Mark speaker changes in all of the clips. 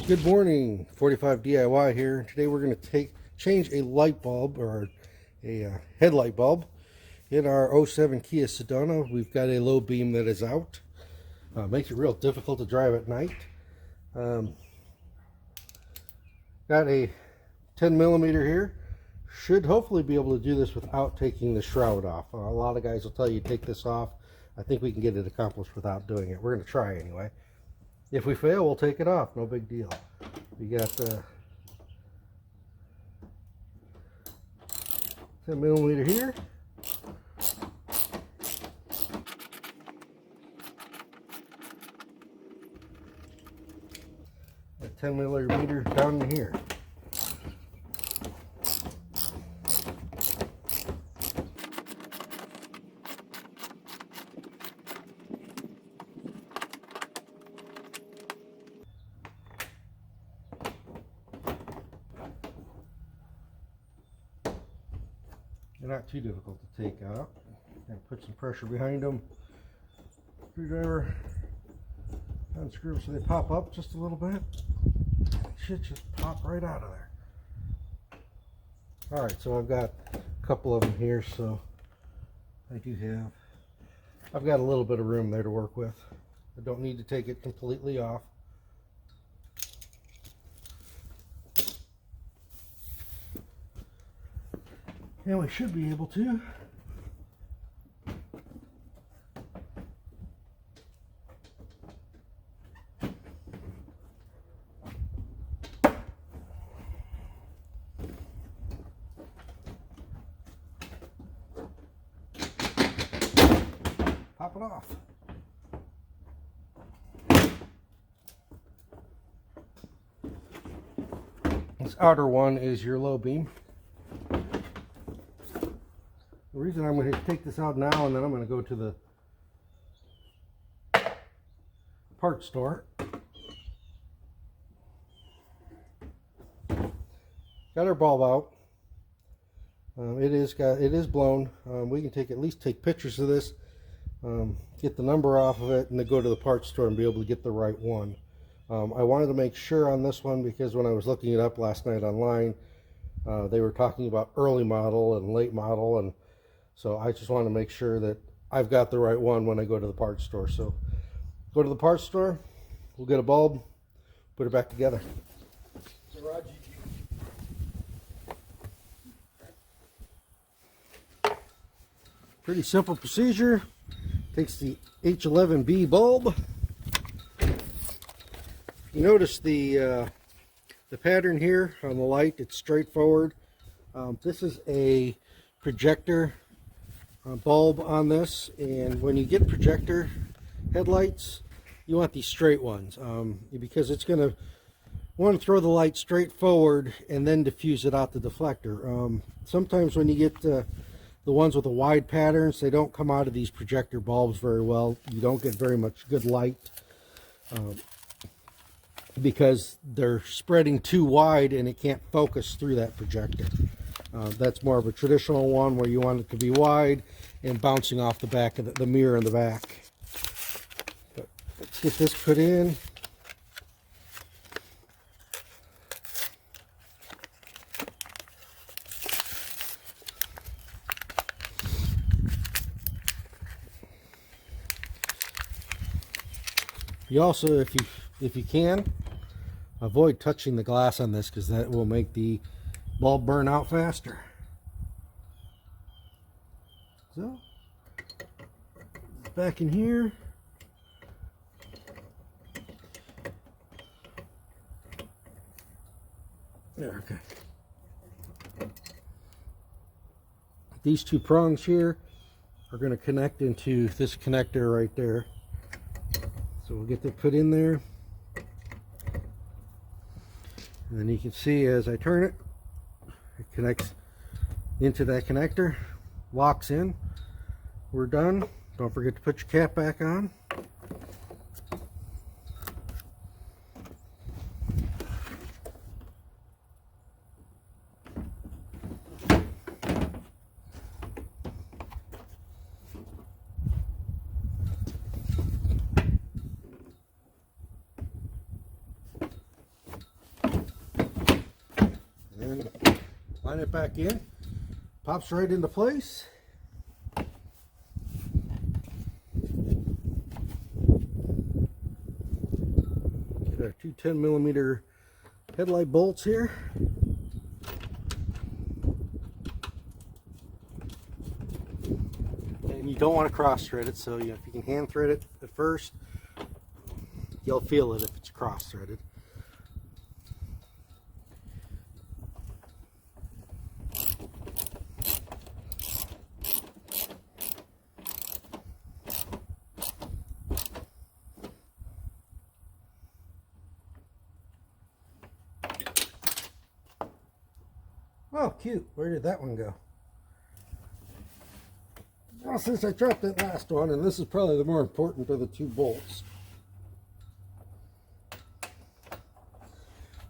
Speaker 1: Good morning, 45 DIY here. Today we're going to change a light bulb or a headlight bulb in our 07 Kia Sedona. We've got a low beam that is out. Makes it real difficult to drive at night. Got a 10 millimeter here. Should hopefully be able to do this without taking the shroud off. A lot of guys will tell you take this off. I think we can get it accomplished without doing it. We're going to try anyway. If we fail, we'll take it off. No big deal. We got 10 millimeter here. A 10 millimeter down in here. They're not too difficult to take out. And put some pressure behind them. Screwdriver, unscrew them so they pop up just a little bit. Should just pop right out of there. Alright, so I've got a couple of them here, so I've got a little bit of room there to work with. I don't need to take it completely off. And we should be able to. Pop it off. This outer one is your low beam. The reason I'm going to take this out now and then I'm going to go to the parts store. Got our bulb out. It is blown. We can at least take pictures of this, get the number off of it, and then go to the parts store and be able to get the right one. I wanted to make sure on this one because when I was looking it up last night online, they were talking about early model and late model, and so I just want to make sure that I've got the right one when I go to the parts store. So go to the parts store, we'll get a bulb, put it back together. Pretty simple procedure. Takes the H11B bulb. You notice the pattern here on the light, it's straightforward. This is a projector bulb on this, and when you get projector headlights, you want these straight ones because it's going to want to throw the light straight forward and then diffuse it out the deflector. Sometimes when you get the ones with the wide patterns, they don't come out of these projector bulbs very well. You don't get very much good light because they're spreading too wide and it can't focus through that projector. That's more of a traditional one where you want it to be wide and bouncing off the back of the mirror in the back. But let's get this put in. You also, if you can, avoid touching the glass on this because that will make the bulb burn out faster. So, back in here. There, okay. These two prongs here are going to connect into this connector right there. So we'll get that put in there. And then you can see as I turn it, it connects into that connector, locks in. We're done. Don't forget to put your cap back on. line it back in, pops right into place. Get our two 10mm headlight bolts here. And you don't want to cross thread it, so if you can hand thread it at first, you'll feel it if it's cross threaded. Oh, cute. Where did that one go? Well, since I dropped that last one, and this is probably the more important of the two bolts, I'm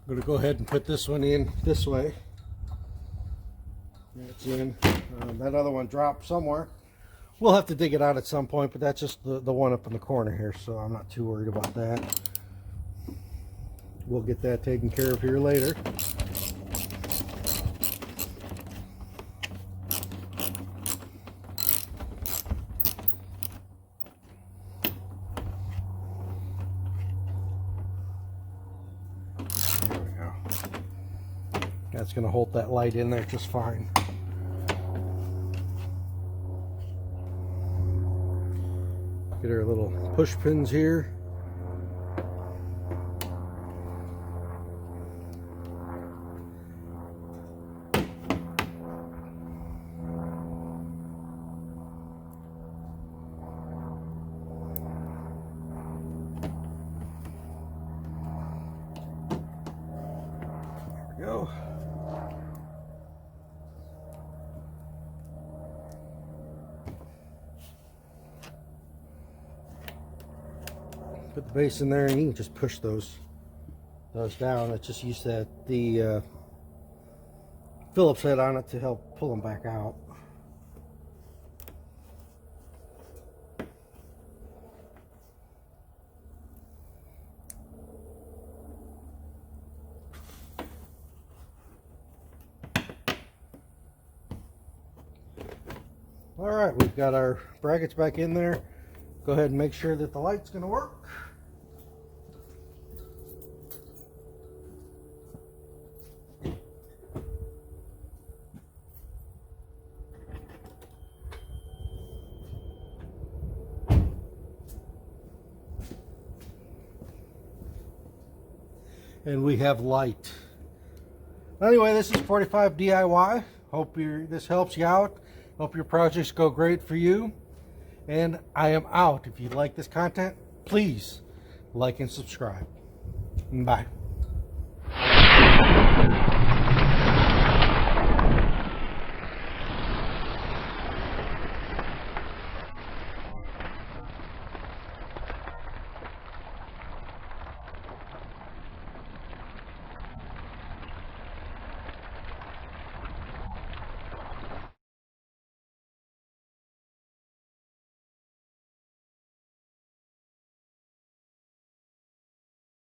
Speaker 1: going to go ahead and put this one in this way. That's in. That other one dropped somewhere. We'll have to dig it out at some point, but that's just the one up in the corner here, so I'm not too worried about that. We'll get that taken care of here later. That's going to hold that light in there just fine. Get our little push pins here. There we go. Put the base in there, and you can just push those down. It's just used that the Phillips head on it to help pull them back out. All right, we've got our brackets back in there. Go ahead and make sure that the light's going to work. And we have light. Anyway, this is 45 DIY. Hope this helps you out. Hope your projects go great for you. And I am out. If you like this content, please like and subscribe. Bye.